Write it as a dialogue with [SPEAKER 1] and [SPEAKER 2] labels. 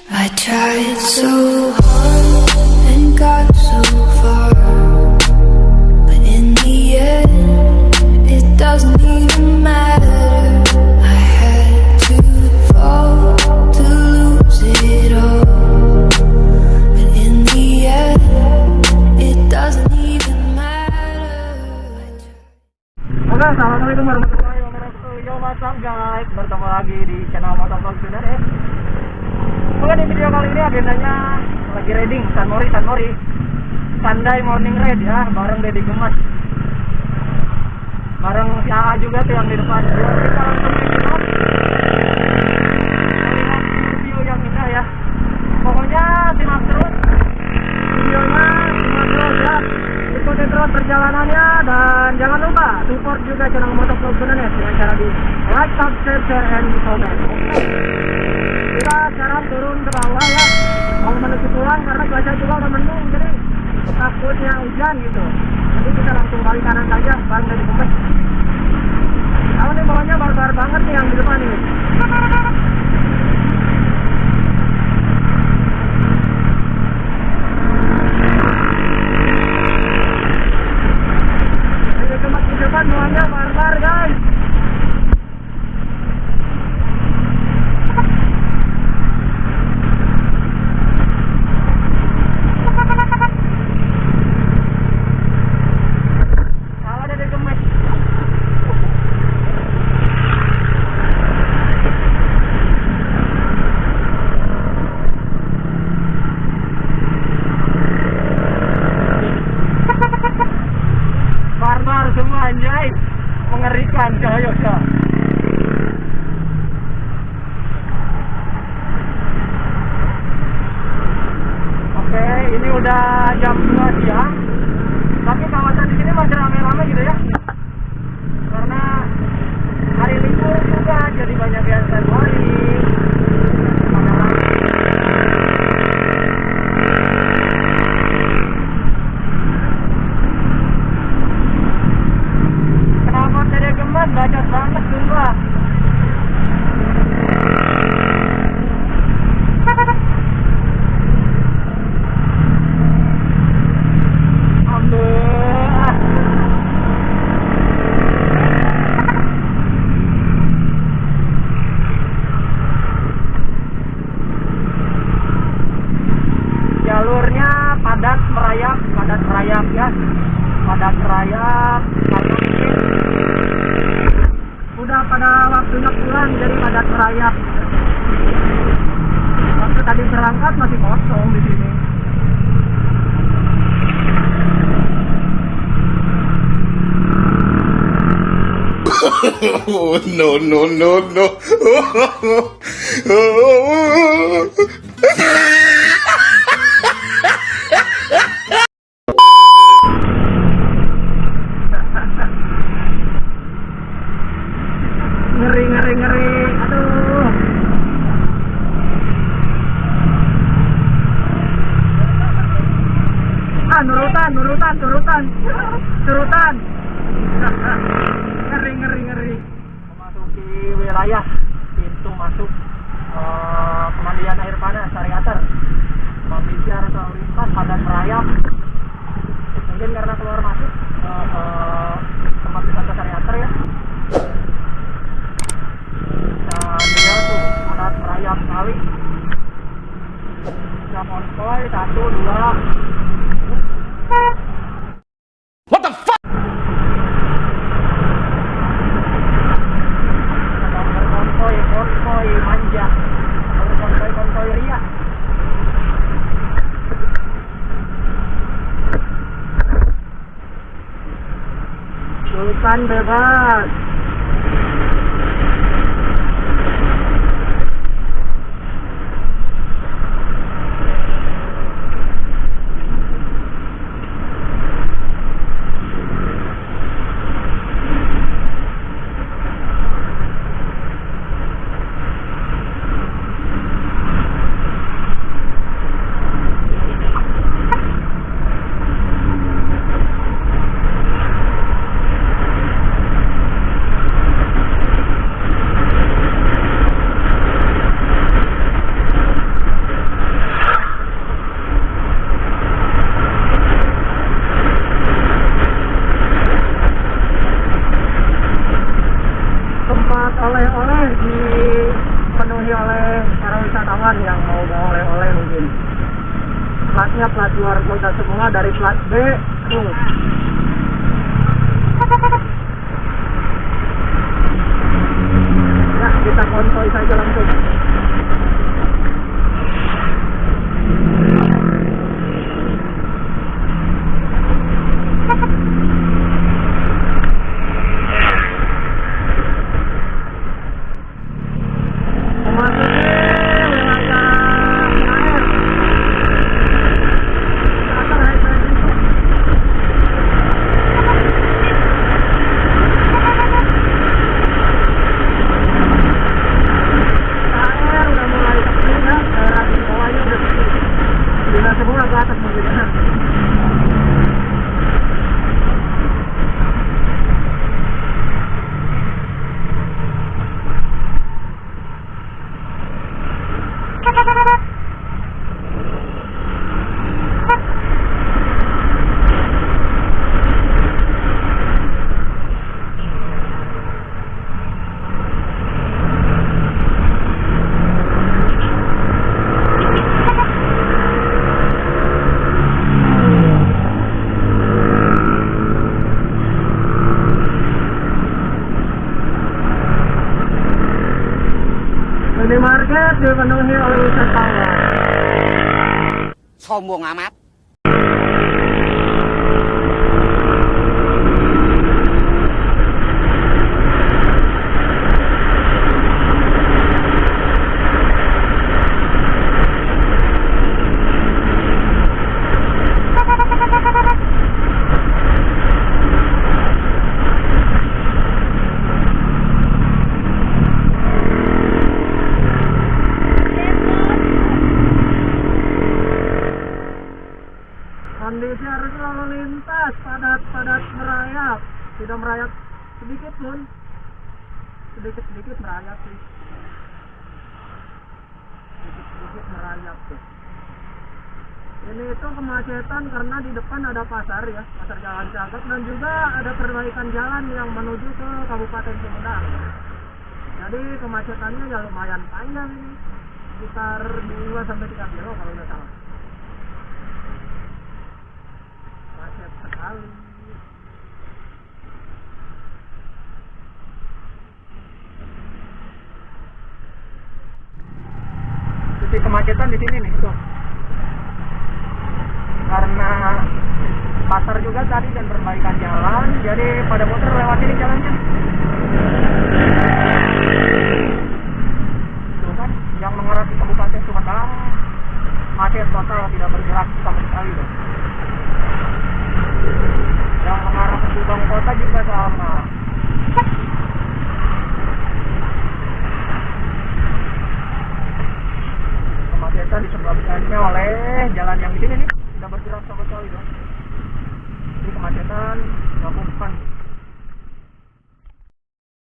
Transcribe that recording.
[SPEAKER 1] I tried so hard and got so far, but in the end, it doesn't even matter. I had to fall to lose it all, but in the end, it doesn't even matter.
[SPEAKER 2] Oke, assalamualaikum warahmatullahi wabarakatuh. Yo, what's up guys? Bertemu lagi di channel Motovlog Sunar ya. Oke, di video kali ini agendanya lagi riding San Mori Sunday morning ride ya, bareng Deddy Gemas, bareng si AA juga tuh yang di depan. Kita langsung lihat view yang indah ya. Pokoknya simak terus videonya, simak terus ya, ikuti terus perjalanannya, dan jangan lupa support juga channel Motovlog Sunar ya dengan cara di like, subscribe, share, and comment. Kita sekarang turun ke bawah ya, mau menuju pulang karena cuaca juga udah mendung, jadi takutnya hujan gitu. Jadi kita langsung balik kanan saja, bareng dari Gemes. Kalau di bawahnya barbar banget nih yang di depan ini. Dari Gemes di depan bawahnya barbar guys. Barbar semua anjay, mengerikan coyoka. Oke, ini udah jam 2 siang, tapi kawasan di sini masih rame-rame gitu ya, karena hari libur juga, jadi banyak yang standby. Bacot banget sumpah. Jalurnya padat merayap ya, padat merayap. Udah pada waktunya pulang, jadi padat merayap. Waktu tadi berangkat masih kosong di sini.
[SPEAKER 3] No.
[SPEAKER 2] Ngeri. Aduh. Nurutan. Ngeri. Memasuki wilayah pintu masuk pemandian air panas Sariater. Membicar lalu lintas padat merayap. Mungkin karena keluar masuk tempat wisata Sariater ya. Dan dia tuh padat merayap sekali. Sudah konvoy 1, 2.
[SPEAKER 3] What the fuck?
[SPEAKER 2] Konvoy manja, konvoy ria. Sultan bebas. para wisatawan yang mau bawa oleh-oleh mungkin. Platnya plat luar kota semua dari plat B. Ya, kita konvoy saja langsung. Minimarket dipenuhi oleh wisatawan.
[SPEAKER 4] Sombong amat.
[SPEAKER 2] Kondisi arus lalu lintas padat merayap, tidak merayap sedikit pun, sedikit merayap sih, sedikit merayap tuh. Ini itu kemacetan karena di depan ada pasar ya, pasar Jalan Cagak, dan juga ada perbaikan jalan yang menuju ke Kabupaten Sumedang. Jadi kemacetannya ya lumayan panjang ini, sekitar 2-3 kilo kalau nggak salah. Macet sekali. Titik kemacetan di sini nih tuh. Karena pasar juga tadi dan perbaikan jalan, jadi pada motor lewat ini jalannya. Tuh kan, yang mengarah ke Kabupaten Sumedang macet total, tidak bergerak sama sekali tuh. Yang mengarah ke Subang Kota juga sama. Kemacetan disebabkannya oleh jalan yang di sini nih, tidak bergerak sama sekali dong. Jadi kemacetan gabungkan